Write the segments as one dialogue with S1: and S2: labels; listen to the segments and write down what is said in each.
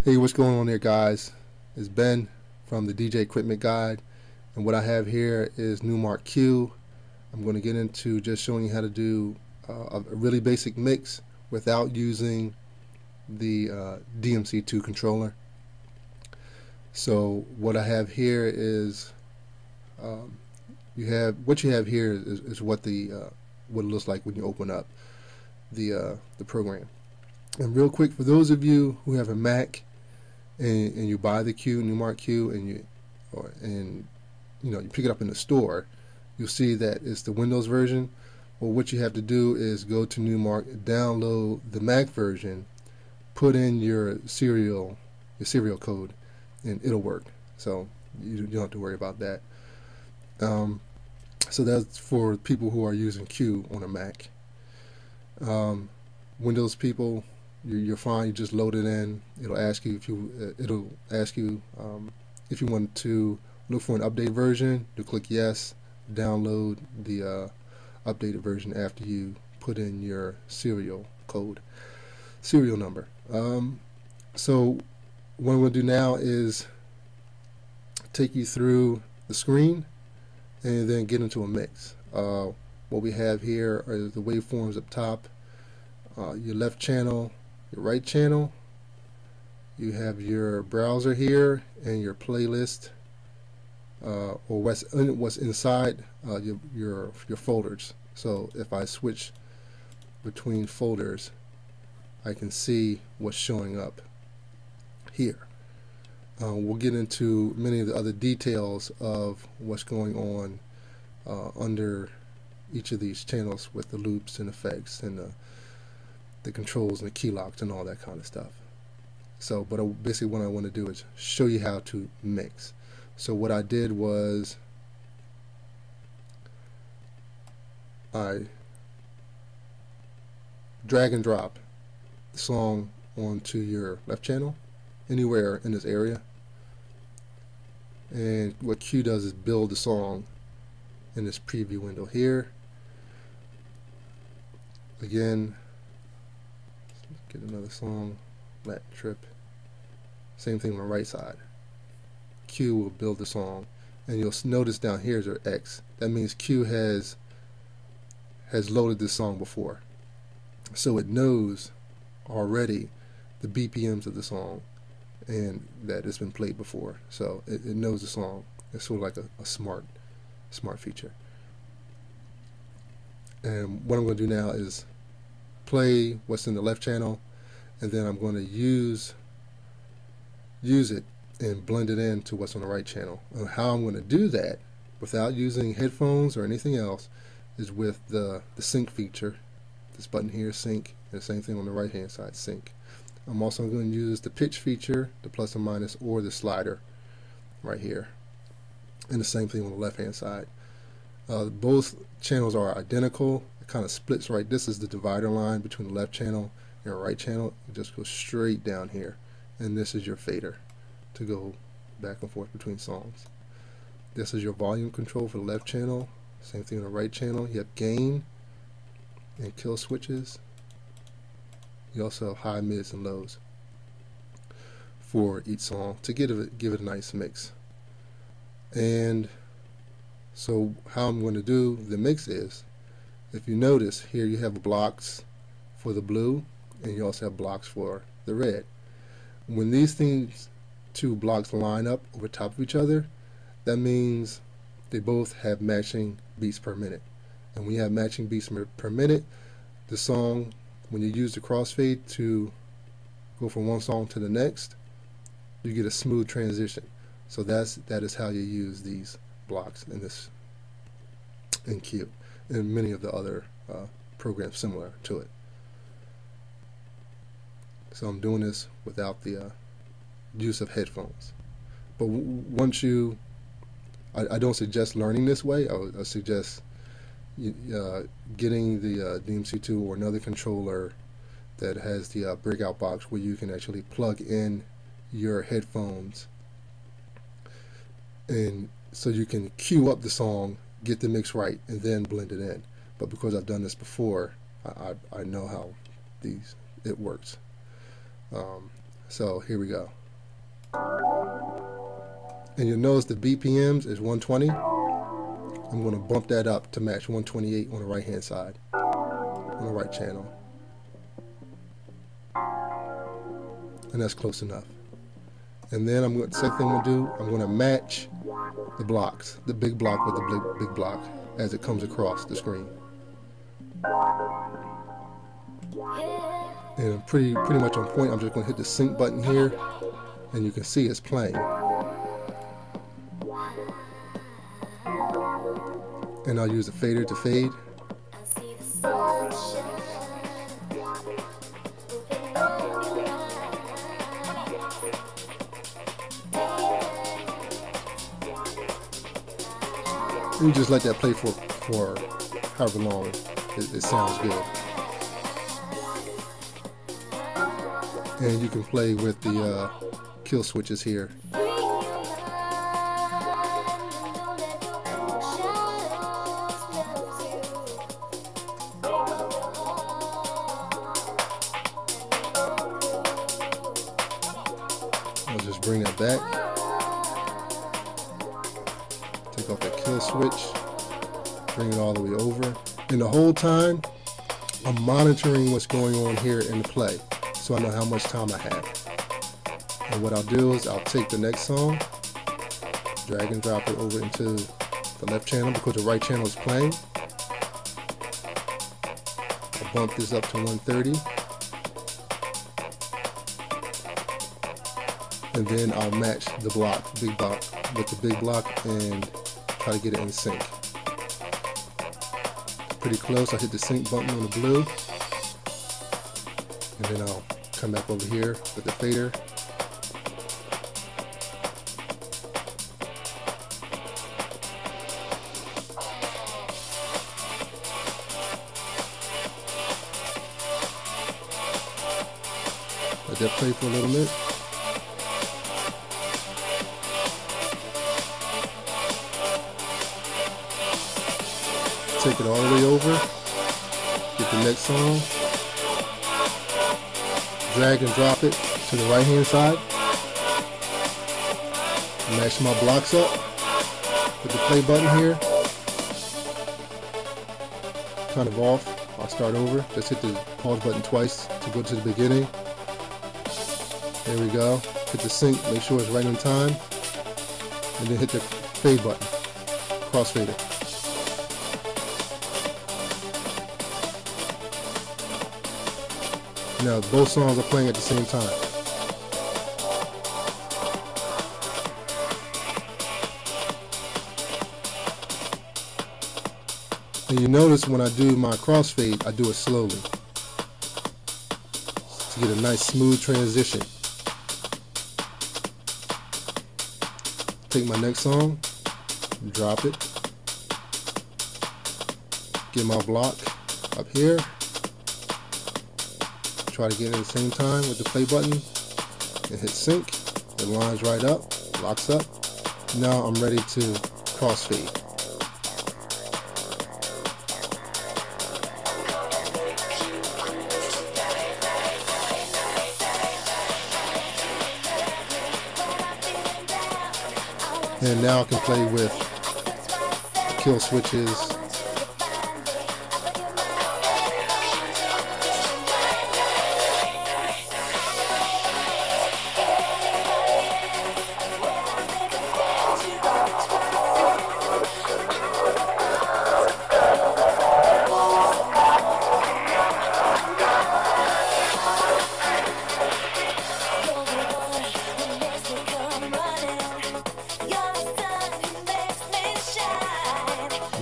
S1: Hey, what's going on there, guys? It's Ben from the DJ Equipment Guide, and what I have here is Numark Cue. I'm going to get into just showing you how to do a really basic mix without using the DMC2 controller. So what I have here is what you have here is what it looks like when you open up the program. And real quick, for those of you who have a Mac and you buy the Cue, Numark Cue, and you pick it up in the store, you'll see that it's the Windows version. Well, what you have to do is go to Numark, download the Mac version, put in your serial code, and it'll work. So you don't have to worry about that. So that's for people who are using Cue on a Mac. Windows people, you're fine. You just load it in. It'll ask you if you want to look for an update version. You click yes, download the updated version after you put in your serial number. So what I'm going to do now is take you through the screen and then get into a mix. What we have here are the waveforms up top, your left channel, your right channel. You have your browser here and your playlist, or what's inside your folders. So if I switch between folders, I can see what's showing up here. We'll get into many of the other details of what's going on under each of these channels with the loops and effects and the controls and the key locks and all that kind of stuff. So, but basically what I want to do is show you how to mix. So what I did was I drag and drop the song onto your left channel anywhere in this area, and what Cue does is build the song in this preview window here. Again, let's get another song, Lat Trip. Same thing on the right side. Cue will build the song, and you'll notice down here is our X. That means Cue has loaded this song before, so it knows already the BPMs of the song and that it's been played before. So it knows the song. It's sort of like a smart feature. And what I'm going to do now is play what's in the left channel, and then I'm going to use it and blend it into what's on the right channel. And how I'm going to do that without using headphones or anything else is with the sync feature. This button here, sync, and the same thing on the right hand side, sync. I'm also going to use the pitch feature, the plus and minus, or the slider right here, and the same thing on the left hand side. Both channels are identical. It kind of splits right. This is the divider line between the left channel and the right channel. It just goes straight down here, and this is your fader to go back and forth between songs. This is your volume control for the left channel. Same thing on the right channel. You have gain and kill switches. You also have high, mids, and lows for each song to give it a nice mix. And so how I'm going to do the mix is, if you notice here, you have blocks for the blue and you also have blocks for the red. When these two blocks line up over top of each other, that means they both have matching beats per minute. And when you have matching beats per minute, the song, when you use the crossfade to go from one song to the next, you get a smooth transition. So that is how you use these blocks in Cue and many of the other programs similar to it. So I'm doing this without the use of headphones. But once I don't suggest learning this way. I suggest getting the DMC2 or another controller that has the breakout box where you can actually plug in your headphones, and so you can cue up the song, get the mix right, and then blend it in. But because I've done this before, I know how it works. So here we go. And you'll notice the BPMs is 120. I'm going to bump that up to match 128 on the right hand side, on the right channel. And that's close enough. And then second thing I'm going to do, I'm going to match the blocks, the big block with the big block as it comes across the screen. And pretty much on point. I'm just going to hit the sync button here, and you can see it's playing. And I'll use a fader to fade. And you just let that play for however long it sounds good. And you can play with the kill switches here. I'll just bring that back. Take off that kill switch. Bring it all the way over. And the whole time, I'm monitoring what's going on here in the play, so I know how much time I have. And what I'll do is I'll take the next song, drag and drop it over into the left channel because the right channel is playing. I'll bump this up to 130. And then I'll match the block, big block, with the big block and try to get it in sync. Pretty close. I hit the sync button on the blue. And then I'll come back over here with the fader. Let that play for a little bit. Take it all the way over, get the next song, drag and drop it to the right hand side, match my blocks up with the play button here, kind of off. I'll start over, just hit the pause button twice to go to the beginning. There we go, hit the sync, make sure it's right on time, and then hit the fade button, crossfader. Now both songs are playing at the same time. And you notice when I do my crossfade, I do it slowly to get a nice smooth transition. Take my next song, drop it, get my block up here. Try to get it at the same time with the play button and hit sync. It lines right up, locks up. Now I'm ready to crossfade. And now I can play with the kill switches.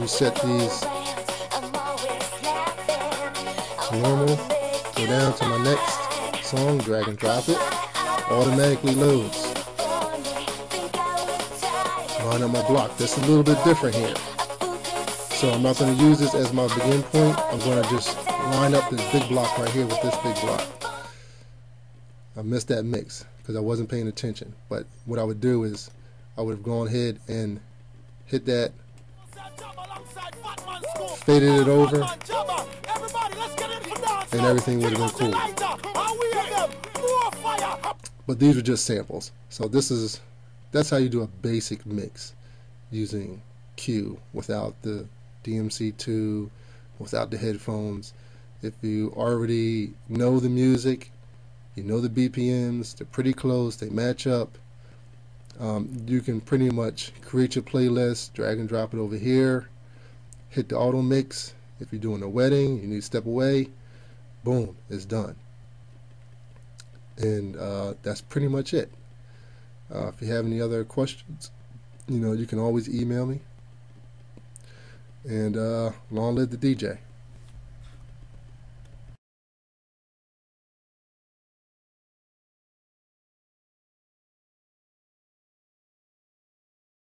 S1: Reset these to normal, go down to my next song, drag and drop it, automatically loads. Line up my block. That's a little bit different here. So I'm not going to use this as my begin point. I'm going to just line up this big block right here with this big block. I missed that mix because I wasn't paying attention. But what I would do is I would have gone ahead and hit that, faded it over, and everything would have been cool. But these are just samples. So that's how you do a basic mix using Cue without the DMC2, without the headphones. If you already know the music, you know the BPMs, they're pretty close, they match up, you can pretty much create your playlist, drag and drop it over here, hit the auto mix. If you're doing a wedding, you need to step away, boom, it's done. And that's pretty much it. If you have any other questions, you can always email me. And long live the DJ.